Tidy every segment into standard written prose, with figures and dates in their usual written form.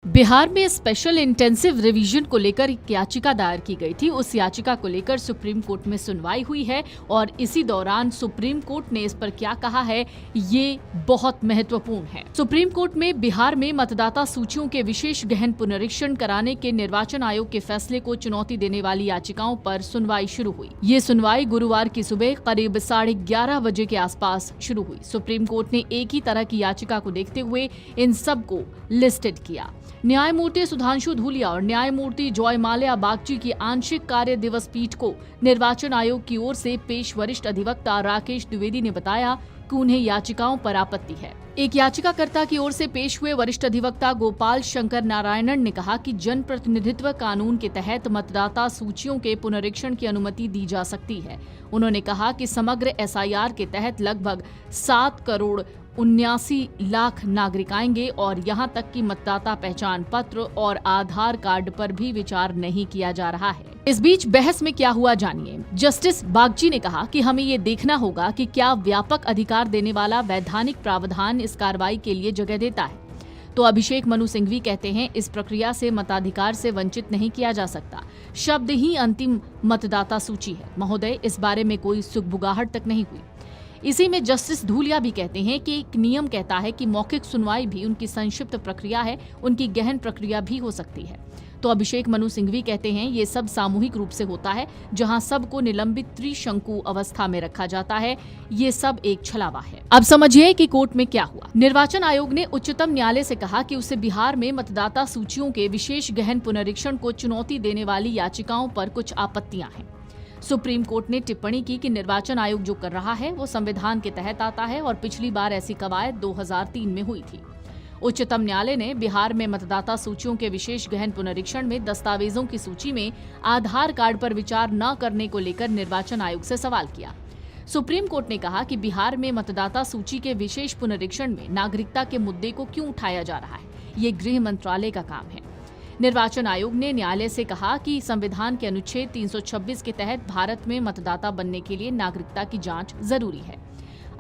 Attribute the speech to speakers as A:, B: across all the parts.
A: बिहार में special intensive revision को लेकर एक याचिका दायर की गई थी। उस याचिका को लेकर सुप्रीम कोर्ट में सुनवाई हुई है और इसी दौरान सुप्रीम कोर्ट ने इस पर क्या कहा है, ये बहुत महत्वपूर्ण है। सुप्रीम कोर्ट में बिहार में मतदाता सूचियों के विशेष गहन पुनरीक्षण कराने के निर्वाचन आयोग के फैसले को चुनौती देने वाली याचिकाओं पर सुनवाई शुरू हुई। ये सुनवाई गुरुवार की सुबह करीब 11:30 बजे के आसपास शुरू हुई। सुप्रीम कोर्ट ने एक ही तरह की याचिका को देखते हुए इन सब को लिस्टेड किया। न्यायमूर्ति सुधांशु धूलिया और न्यायमूर्ति जॉयमाल्या बागची की आंशिक कार्य दिवस पीठ को निर्वाचन आयोग की ओर से पेश वरिष्ठ अधिवक्ता राकेश द्विवेदी ने बताया कि उन्हें याचिकाओं पर आपत्ति है। एक याचिकाकर्ता की ओर से पेश हुए वरिष्ठ अधिवक्ता गोपाल शंकर नारायणन ने कहा कि जन प्रतिनिधित्व कानून के तहत मतदाता सूचियों के पुनरीक्षण की अनुमति दी जा सकती है। उन्होंने कहा कि समग्र एसआईआर के तहत लगभग 7,79,00,000 नागरिक आएंगे और यहां तक कि मतदाता पहचान पत्र और आधार कार्ड पर भी विचार नहीं किया जा रहा है। इस बीच बहस में क्या हुआ, जानिए। जस्टिस बागची ने कहा कि हमें ये देखना होगा कि क्या व्यापक अधिकार देने वाला वैधानिक प्रावधान इस कार्रवाई के लिए जगह देता है। तो अभिषेक मनु सिंघवी कहते हैं, इस प्रक्रिया से मताधिकार से वंचित नहीं किया जा सकता। शब्द ही अंतिम मतदाता सूची है। महोदय, इस बारे में कोई सुगबुगाहट तक नहीं हुई। इसी में जस्टिस धूलिया भी कहते हैं कि एक नियम कहता है कि मौखिक सुनवाई भी उनकी संक्षिप्त प्रक्रिया है, उनकी गहन प्रक्रिया भी हो सकती है। तो अभिषेक मनु सिंघवी कहते हैं, ये सब सामूहिक रूप से होता है, जहां सबको निलंबित त्रिशंकु अवस्था में रखा जाता है। ये सब एक छलावा है। अब समझिए कि कोर्ट में क्या हुआ। निर्वाचन आयोग ने उच्चतम न्यायालय से कहा कि उसे बिहार में मतदाता सूचियों के विशेष गहन पुनरीक्षण को चुनौती देने वाली याचिकाओं पर कुछ आपत्तियां हैं। सुप्रीम कोर्ट ने टिप्पणी की कि निर्वाचन आयोग जो कर रहा है वो संविधान के तहत आता है और पिछली बार ऐसी कवायद 2003 में हुई थी। उच्चतम न्यायालय ने बिहार में मतदाता सूचियों के विशेष गहन पुनरीक्षण में दस्तावेजों की सूची में आधार कार्ड पर विचार न करने को लेकर निर्वाचन आयोग से सवाल किया। सुप्रीम कोर्ट ने कहा कि बिहार में मतदाता सूची के विशेष पुनरीक्षण में नागरिकता के मुद्दे को क्यों उठाया जा रहा है, ये गृह मंत्रालय का काम है। निर्वाचन आयोग ने न्यायालय से कहा कि संविधान के अनुच्छेद 326 के तहत भारत में मतदाता बनने के लिए नागरिकता की जांच जरूरी है।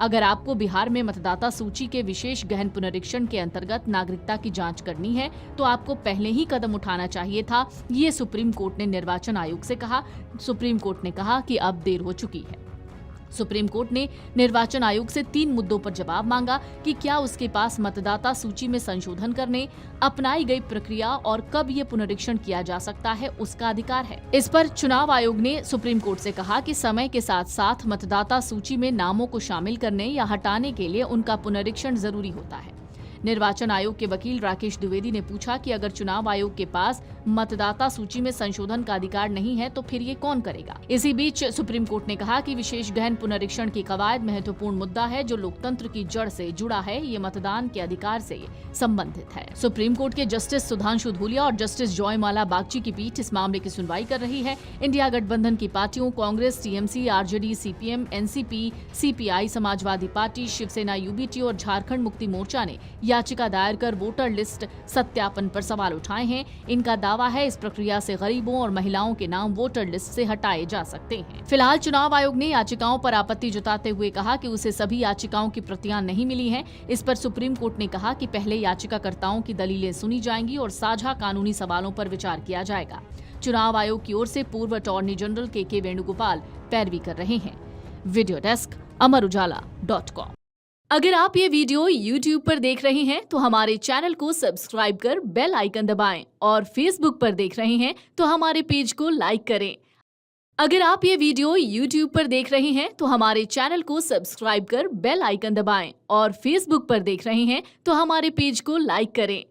A: अगर आपको बिहार में मतदाता सूची के विशेष गहन पुनरीक्षण के अंतर्गत नागरिकता की जांच करनी है तो आपको पहले ही कदम उठाना चाहिए था, ये सुप्रीम कोर्ट ने निर्वाचन आयोग से कहा। सुप्रीम कोर्ट ने कहा कि अब देर हो चुकी है। सुप्रीम कोर्ट ने निर्वाचन आयोग से 3 मुद्दों पर जवाब मांगा कि क्या उसके पास मतदाता सूची में संशोधन करने, अपनाई गई प्रक्रिया और कब ये पुनरीक्षण किया जा सकता है, उसका अधिकार है। इस पर चुनाव आयोग ने सुप्रीम कोर्ट से कहा कि समय के साथ साथ मतदाता सूची में नामों को शामिल करने या हटाने के लिए उनका पुनरीक्षण जरूरी होता है। निर्वाचन आयोग के वकील राकेश द्विवेदी ने पूछा कि अगर चुनाव आयोग के पास मतदाता सूची में संशोधन का अधिकार नहीं है तो फिर ये कौन करेगा। इसी बीच सुप्रीम कोर्ट ने कहा कि विशेष गहन पुनरीक्षण की कवायद महत्वपूर्ण मुद्दा है जो लोकतंत्र की जड़ से जुड़ा है, ये मतदान के अधिकार से संबंधित है। सुप्रीम कोर्ट के जस्टिस सुधांशु धूलिया और जस्टिस जॉयमाल्या बागची की पीठ इस मामले की सुनवाई कर रही है। इंडिया गठबंधन की पार्टियों Congress, TMC, RJD, CPM, NCP, CPI, Samajwadi Party, Shiv Sena, UBT और झारखंड मुक्ति मोर्चा ने याचिका दायर कर वोटर लिस्ट सत्यापन पर सवाल उठाए हैं। इनका दावा है इस प्रक्रिया से गरीबों और महिलाओं के नाम वोटर लिस्ट से हटाए जा सकते हैं। फिलहाल चुनाव आयोग ने याचिकाओं पर आपत्ति जताते हुए कहा कि उसे सभी याचिकाओं की प्रतियां नहीं मिली हैं। इस पर सुप्रीम कोर्ट ने कहा कि पहले याचिकाकर्ताओं की दलीलें सुनी जाएंगी और साझा कानूनी सवालों पर विचार किया जाएगा। चुनाव आयोग की ओर से पूर्व अटॉर्नी जनरल के वेणुगोपाल पैरवी कर रहे हैं। Video desk amarujala.com। अगर आप ये वीडियो YouTube पर देख रहे हैं तो हमारे चैनल को सब्सक्राइब कर बेल आइकन दबाएं और Facebook पर देख रहे हैं तो हमारे पेज को लाइक करें। अगर आप ये वीडियो YouTube पर देख रहे हैं तो हमारे चैनल को सब्सक्राइब कर बेल आइकन दबाएं और Facebook पर देख रहे हैं तो हमारे पेज को लाइक करें।